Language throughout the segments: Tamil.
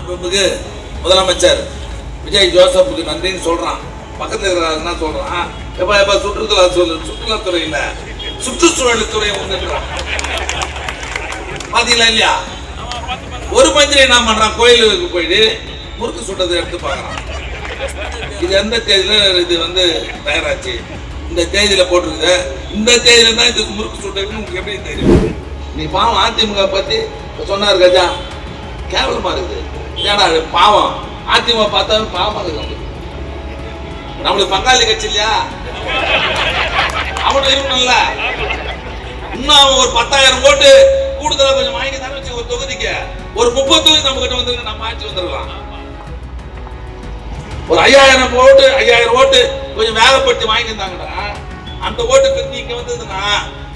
மாண்புமிகு முதலமைச்சர் விஜய் ஜோசப்புக்கு நன்றின்னு சொல்றான். பக்கத்தில் இருக்கிறாருன்னா சொல்றான், எப்ப எப்ப சுற்றுலாத்துறையில சுற்றுச்சூழல் துறை வந்துடுறான். பாத்தீங்களா இல்லையா? ஒரு மந்திரி என்ன பண்றான், கோயிலுக்கு போயிட்டு முறுக்கு சுட்டதை எடுத்து பார்க்கறான். இது எந்த தேதியில இது தயாராச்சு, இந்த தேதியில போட்டிருக்குது, இந்த தேதியில தான் இதுக்கு முறுக்கு சுட்டதுன்னு உங்களுக்கு எப்படி தெரியும்? நீ பாவம் அதிமுக பத்தி சொன்னார் கஜா, கேவலமா இருக்குது. ஏன்னா பாவம் அதிமுக பார்த்தாலும் பாவமா இருக்கு. நம்மளுக்கு பங்காளி கட்சி இல்லையா, அவனு இருக்கணும்ல. இன்னும் அவன் ஒரு 10,000 ஓட்டு கூடுதலா கொஞ்சம் வாங்கி தானே வச்சு ஒரு தொகுதிக்கு ஒரு 30 தொகுதி நம்ம கிட்ட வந்துருக்கு, நம்ம ஆட்சி வந்துடலாம். ஒரு 5,000 ஓட்டு கொஞ்சம் வேலைப்பட்டு வாங்கியிருந்தாங்கன்னா அந்த ஓட்டுக்கு நீங்க வந்ததுன்னா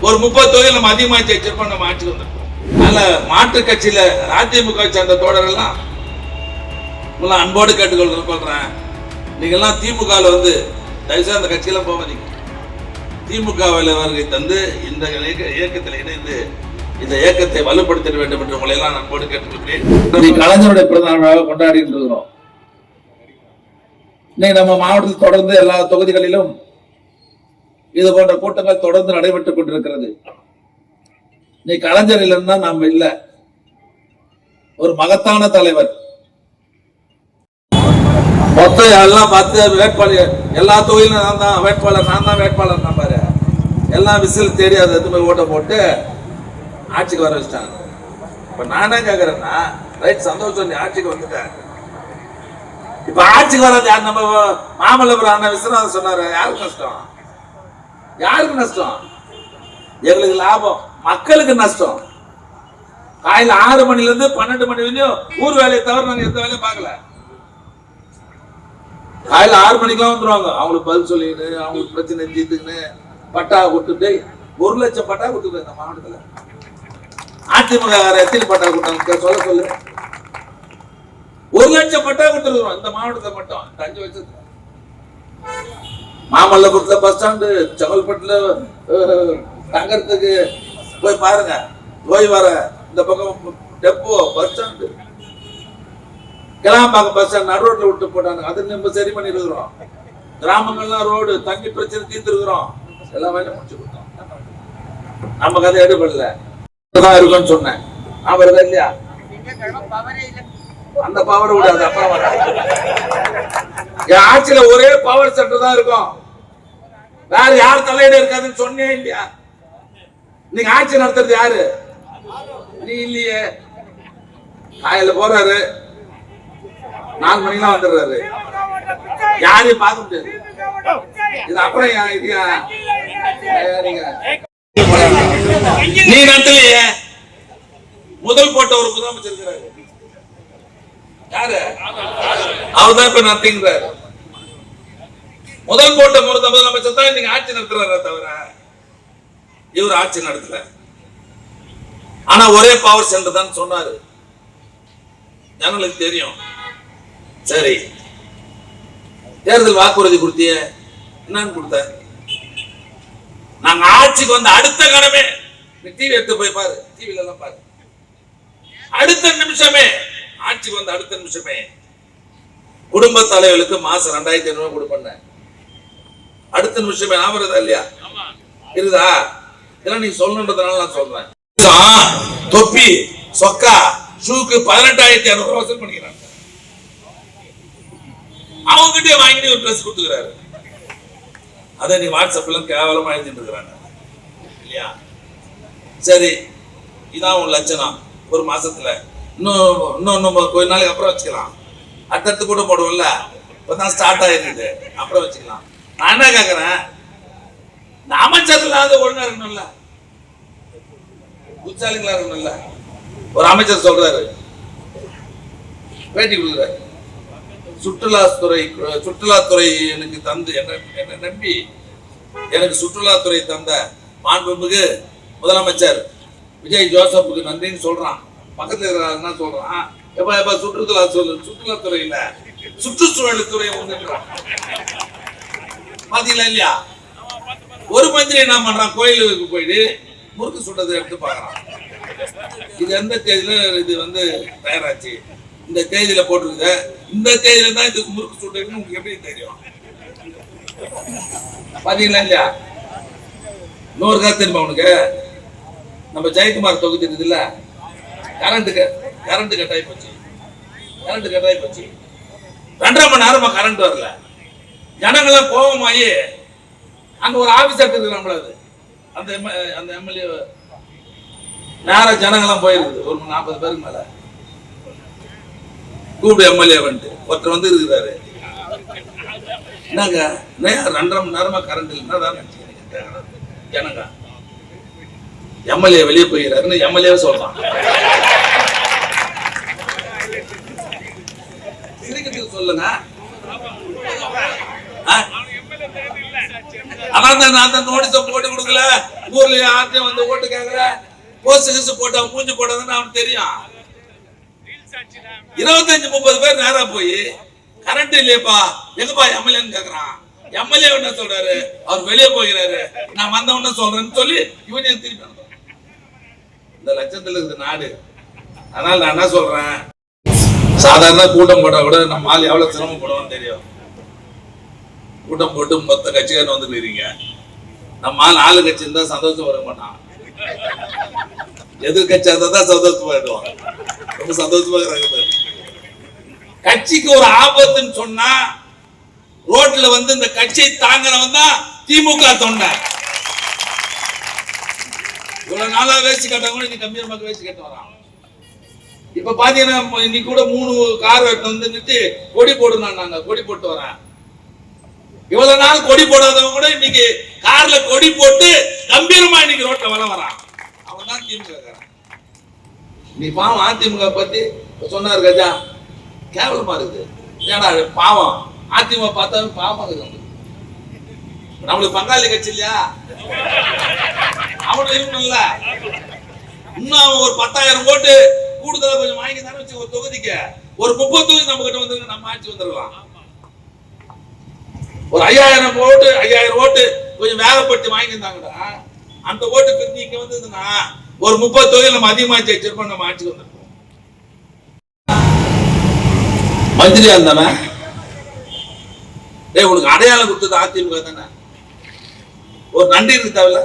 ஒரு 30 தொகுதியில் நம்ம அதிகமாக ஜெயிச்சிருப்போம், நம்ம ஆட்சி வந்துருக்கோம். அதனால மாற்று கட்சியில அதிமுக சேர்ந்த தோழரெல்லாம் அன்போடு கேட்டுக்கொள்றேன். நீங்க எல்லாம் திமுகவில் தயவுசெய்து அந்த கட்சியெல்லாம் போகாதீங்க. திமுகவில் வருகை தந்து இந்த இயக்கத்தில் இணைந்து இந்த இயக்கத்தை வலுப்படுத்த வேண்டும் என்று உங்களை எல்லாம் அன்போடு கேட்டுக்கொள்கிறேன். கலைஞருடைய பிறந்த நாளாக கொண்டாடி இருக்கிறோம். இன்னைக்கு நம்ம மாவட்டத்தில் தொடர்ந்து எல்லா தொகுதிகளிலும் இது போன்ற கூட்டங்கள் தொடர்ந்து நடைபெற்றுக் கொண்டிருக்கிறது. நீ கலைஞர் இல்லைன்னா நாம இல்ல. ஒரு மகத்தான தலைவர். மொத்தம் எல்லாம் 10 வேட்பாளர், எல்லா தொகுதியிலும் நான் தான் வேட்பாளர் தான் பாரு. எல்லாம் விசில் தேடி அதை எதுவுமே ஓட்ட போட்டு ஆட்சிக்கு வர வச்சிட்டாங்க. இப்ப நானே கேக்குறேன்னா, ரைட் சந்தோஷம், நீ ஆட்சிக்கு வந்துட்டேன். இப்ப ஆட்சிக்கு வர்றது யார்? நம்ம மாமல்லபுரம் அண்ணன் விஸ்வநாதன் சொன்னாரு, யாருக்கு நஷ்டம்? யாருக்கு நஷ்டம்? எங்களுக்கு லாபம், மக்களுக்கு நஷ்டம். காலையில் 6 மணில இருந்து 12 மணி வரையும் ஊர் வேலையை தவிர நாங்க எந்த வேலையும் பார்க்கல. காலையில் 6 மணிக்கெல்லாம் வந்துருவாங்க, அவங்களுக்கு பதில் சொல்லிட்டு அவங்களுக்கு பிரச்சனை தீர்த்துக்குன்னு பட்டா கொடுத்துட்டு 1 லட்சம் பட்டா கொடுத்துட்டு இந்த மாவட்டத்தில். அதிமுக எத்தனை பட்டா கொடுத்தாங்க சொல்ல சொல்லு. 1 லட்சம் பட்டா கொடுத்துருக்கோம் இந்த மாவட்டத்தை மட்டும். 5 வருஷத்துல மாமல்லபுரத்துல பஸ் ஸ்டாண்டு, செங்கல்பட்டுல தங்கறதுக்கு போய் பாருங்க, போய் வர இந்த பக்கம் depot bus stand, Kilambakkam bus stand நடு ரோட்ல விட்டு போட்டாங்க. அது நம்ம சரி பண்ணி இருக்கிறோம். கிராமங்கள்லாம் ரோடு தண்ணி பிரச்சனை தீர்த்து இருக்கிறோம். எல்லா வேலையும் முடிச்சு கொடுத்தோம். நமக்கு அதை எடுபடல இருக்கும்னு சொன்னேன். அவருக்கு இல்லையா அந்த பவர் விடாது. அப்புறம் வர என் ஆட்சியில ஒரே பவர் சென்டர் தான் இருக்கும், வேற யார் தலையிட இருக்காதுன்னு சொன்னே இல்லையா? நீங்க ஆட்சி நடத்துறது யாரு? நீ இல்லையே. காலையில போறாரு, 4 மணிக்கெல்லாம் வந்துடுறாரு, யாரையும் பார்க்க முடியாது. இது அப்புறம் நீ நடத்தலையே. முதல் போட்ட ஒரு முதலமைச்சர் இருக்கிறாரு, யாரு? அவர்தான் இப்ப நடத்துங்கிறாரு. முதல் போட்ட முதலமைச்சர் தான் இன்னைக்கு ஆட்சி நடத்துறாரு தவிர இவர் ஆட்சி நடத்தல. ஆனா ஒரே பவர் சென்டர் தான் சொன்னாரு, ஜனங்களுக்கு தெரியும். சரி, தேர்தல் வாக்குறுதி கொடுத்திய, என்னன்னு கொடுத்த? நாங்க ஆட்சிக்கு வந்து அடுத்த கணமே, டிவி எடுத்து போய் பாரு, டிவில எல்லாம் பாரு, அடுத்த நிமிஷமே ஆட்சிக்கு வந்து அடுத்த நிமிஷமே குடும்ப தலைவர்களுக்கு மாசம் 2,500 ரூபாய் கொடுப்பேன். அடுத்த நிமிஷமே நான் வருதா இல்லையா? இருக்குதா? இதெல்லாம் நீங்க சொல்லணுன்றதுனால நான் சொல்றேன். தொப்பி சொக்கா ஷூக்கு 18,200 ரூபாய் வசூல் பண்ணிக்கிறாங்க. அவங்க கிட்டே வாங்கி ஒரு ட்ரெஸ் கொடுத்துக்கிறாரு. அதை நீ வாட்ஸ்அப்ல கேவலமா எழுதிட்டு இருக்கிறாங்க இல்லையா? சரி, இதான் உன் லட்சணம். ஒரு மாசத்துல இன்னும் கொஞ்ச நாளைக்கு அப்புறம் வச்சுக்கலாம். அடுத்தடுத்து கூட போடுவோம்ல, இப்பதான் ஸ்டார்ட் ஆயிருக்கு, அப்புறம் வச்சுக்கலாம். நான் என்ன கேக்குறேன், இந்த அமைச்சர்கள் ஒழுங்கா இருக்கணும்ல, புத்தாளிகளா இருக்கணும்ல. ஒரு அமைச்சர் சொல்றாரு, பேட்டி கொடுக்குறாரு, சுற்றுலாத்துறை எனக்கு தந்து என்ன நம்பி எனக்கு சுற்றுலாத்துறை தந்த மாண்புமிகு முதலமைச்சர் விஜய் ஜோசப்புக்கு நன்றின்னு சொல்றான். பக்கத்துல இருக்கிறாருன்னா சொல்றான், எப்ப எப்ப சுற்றுலாத்துறையில சுற்றுச்சூழல் துறை வந்துடுறான். பாத்தீங்களா இல்லையா? ஒரு மந்திரி என்ன பண்றான், கோயிலுக்கு போயிட்டு முறுக்கு சுட்டதை எடுத்து பாக்குறான். இது எந்த தேதியில இது தயாராச்சு, இந்த தேதியில போட்டிருக்குது, இந்த தேதியில தான் இதுக்கு முறுக்கு சுட்டுருக்குன்னு உங்களுக்கு எப்படி தெரியும்? பாத்தீங்களா இல்லையா? இன்னொரு கருத்து தெரியுமா உனக்கு? நம்ம ஜெயக்குமார் தொகுதி இருக்குதுல்ல, கரண்ட் கட்டாயி போச்சு. கரண்ட் கட்டாயி போச்சு. 2.5 மணி நேரமா கரண்ட் வரல. ஜனங்களாம் கோபமாயி அங்க ஒரு ஆபீசர் இருக்கு நம்மளது, அந்த எம்எல்ஏ நேர ஜனங்களாம் போயிருக்குது. ஒரு 40 பேருக்கு மேல கூப்பிடு எம்எல்ஏ வந்துட்டு ஒருத்தர் வந்து இருக்கிறாரு. என்னங்க 2.5 மணி நேரமா கரண்ட் இல்லைன்னா ஜனங்க எம்எல்ஏ வெளியே போகிறாருன்னு எம்எல்ஏ சொல்றான். சொல்லுங்க. நான் நோட்டீஸ் போட்டு கொடுக்கல, ஊர்ல யார்ட்டையும் வந்து ஓட்டு கேட்கல, போஸ்ட் போட்டா மூஞ்சி போட்டதுன்னு அவனுக்கு தெரியும். 25-30 பேர் நேரா போய் கரண்ட் இல்லையப்பா எங்கப்பா எம்எல்ஏன்னு கேக்குறான். எம்எல்ஏ என்ன சொல்றாரு, அவர் வெளியே போகிறாரு, நான் வந்தவன சொல்றேன்னு சொல்லி இவன் திருப்பி இந்த லட்சத்துல இருக்குது நாடு. அதனால நான் என்ன சொல்றேன், சாதாரண கூட்டம் போட்டா கூட நம்ம ஆள் எவ்வளவு சிரமப்படுவோம் தெரியும். கூட்டம் போட்டு மொத்த கட்சிக்காரன் வந்து போயிருங்க. நம்ம ஆள் 4 கட்சி இருந்தா சந்தோஷம் வர மாட்டான், எதிர்கட்சியா இருந்தா சந்தோஷமா ஆயிடுவான். ரொம்ப சந்தோஷமா இருக்கிறாங்க. கட்சிக்கு ஒரு ஆபத்துன்னு சொன்னா ரோட்ல வந்து இந்த கட்சியை தாங்கினவன் தான் திமுக தொண்டை. இவ்வளவு நாளா வேஸ்ட் கேட்டவங்க இன்னைக்கு கம்பீரமாக வேஸ்ட் கேட்டு வரான். இப்ப பாத்தீங்கன்னா இன்னைக்கு கூட 3 கார் வந்து நிறுத்தி கொடி போடுனாங்க, நாங்க கொடி போட்டு வரேன். இவ்வளவு நாள் கொடி போடாதவங்க கூட இன்னைக்கு கார்ல கொடி போட்டு கம்பீரமா இன்னைக்கு ரோட்ல வரான். அவன் தான் திமுக. நீ பாவம் அதிமுக பத்தி சொன்னாரு கஜா, கேவலமா இருக்குது. ஏடா பாவம் அதிமுக பார்த்தா பாவமா இருக்கு. நம்மளுக்கு பங்காளி கட்சி இல்லையா, அவனு இல்ல. இன்னும் அவன் ஒரு 10,000 ஓட்டு கூடுதலா கொஞ்சம் வாங்கி தானே வச்சு ஒரு தொகுதிக்கு ஒரு 30 தொகுதி நம்ம கிட்ட வந்து நம்ம ஆட்சி வந்துடலாம். ஒரு 5,000 ஓட்டு கொஞ்சம் வேகப்படுத்தி வாங்கியிருந்தாங்கடா, அந்த ஓட்டு பிரிஞ்சு இங்க வந்ததுன்னா ஒரு 30 தொகுதியில் நம்ம அதிகமாக ஜெயிச்சிருப்போம், நம்ம ஆட்சிக்கு வந்திருப்போம். மந்திரியா இருந்தவன் உனக்கு அடையாளம் கொடுத்தது அதிமுக தானே, ஒரு நன்றி இருக்கு தேவையில்ல.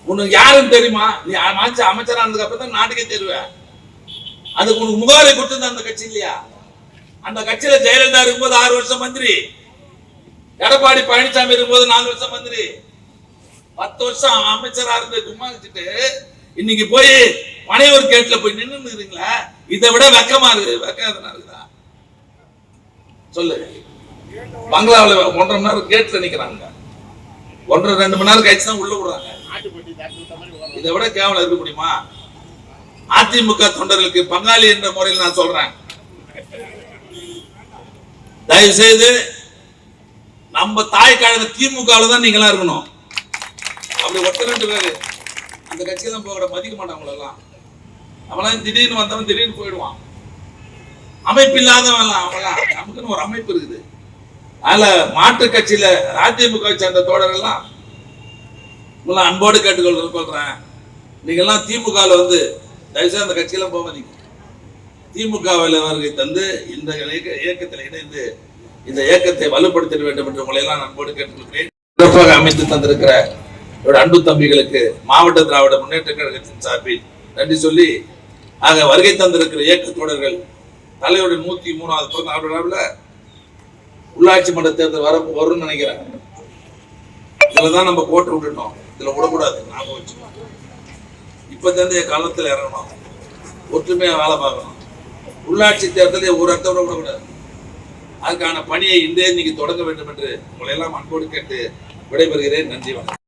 உனக்கு யாருன்னு தெரியுமா? நீ அமைச்சரா இருந்ததுக்கு அப்புறம் தான் நாட்டுக்கே தெரிவேன். அதுக்கு உனக்கு முகவரி கொடுத்தது அந்த கட்சி இல்லையா? அந்த கட்சியில ஜெயலலிதா இருக்கும்போது 6 வருஷம் மந்திரி, எடப்பாடி பழனிசாமி இருக்கும்போது 4 வருஷம் மந்திரி, 10 வருஷம் அமைச்சரா இருந்து சும்மா வச்சுட்டு இன்னைக்கு போய் மனைவர் கேட்ல போய் நின்று இருக்கீங்களா? இதை விட வெக்கமா இருக்கு. வெக்கம் எதனா இருக்குதா சொல்லு. பங்களாவில் 1.5 மணி நேரம் கேட்ல நிக்கிறாங்க, 1.5-2 மணி நேரம் கழிச்சு தான் உள்ள விடுறாங்க. இதை விட கேவலம் இருக்க முடியுமா? அதிமுக தொண்டர்களுக்கு பங்காளி என்ற முறையில் நான் சொல்றேன், தயவு செய்து நம்ம தாய் கழக திமுகவில் தான் நீங்களா இருக்கணும். அப்படி 1-2 பேரு அந்த கட்சியை தான் போக மதிக்க மாட்டாங்களெல்லாம். அவெல்லாம் திடீர்னு வந்தவன் திடீர்னு போயிடுவான். அமைப்பு இல்லாதவன் அவங்களாம். நமக்குன்னு ஒரு அமைப்பு இருக்குது. அதுல மாற்று கட்சியில அதிமுக சேர்ந்த தோழர்கள்லாம் அன்போடு கேட்டுக்கொள்றேன், நீங்க எல்லாம் திமுகவில் வந்து தயவுசெய்து அந்த கட்சியெல்லாம் போகாதீங்க. திமுகவில் வருகை தந்து இந்த இயக்கத்தில் இணைந்து இந்த இயக்கத்தை வலுப்படுத்த வேண்டும் என்று உங்களை எல்லாம் அன்போடு கேட்டுக்கொள்கிறேன். சிறப்பாக அமைத்து தந்திருக்கிற அன்பு தம்பிகளுக்கு மாவட்ட திராவிட முன்னேற்ற கழகத்தின் சார்பில் நன்றி சொல்லி, ஆக வருகை தந்திருக்கிற இயக்க தோழர்கள் தலைவருடைய 103வது பிறந்த நாள் உள்ளாட்சி மன்ற தேர்தல் வரும்னு நினைக்கிறேன். இதுலதான் நம்ம போட்டு விட்டுட்டோம், இதுல விடக்கூடாது. ஞாபகம் வச்சுக்கணும். இப்ப தந்தைய காலத்துல இறங்கணும், ஒற்றுமையா வேலை பார்க்கணும். உள்ளாட்சி தேர்தலில் ஒரு அர்த்தம் விடக்கூடாது. அதுக்கான பணியை இன்றே இன்னைக்கு தொடங்க வேண்டும் என்று உங்களை எல்லாம் அன்போடு கேட்டு விடைபெறுகிறேன். நன்றி, வணக்கம்.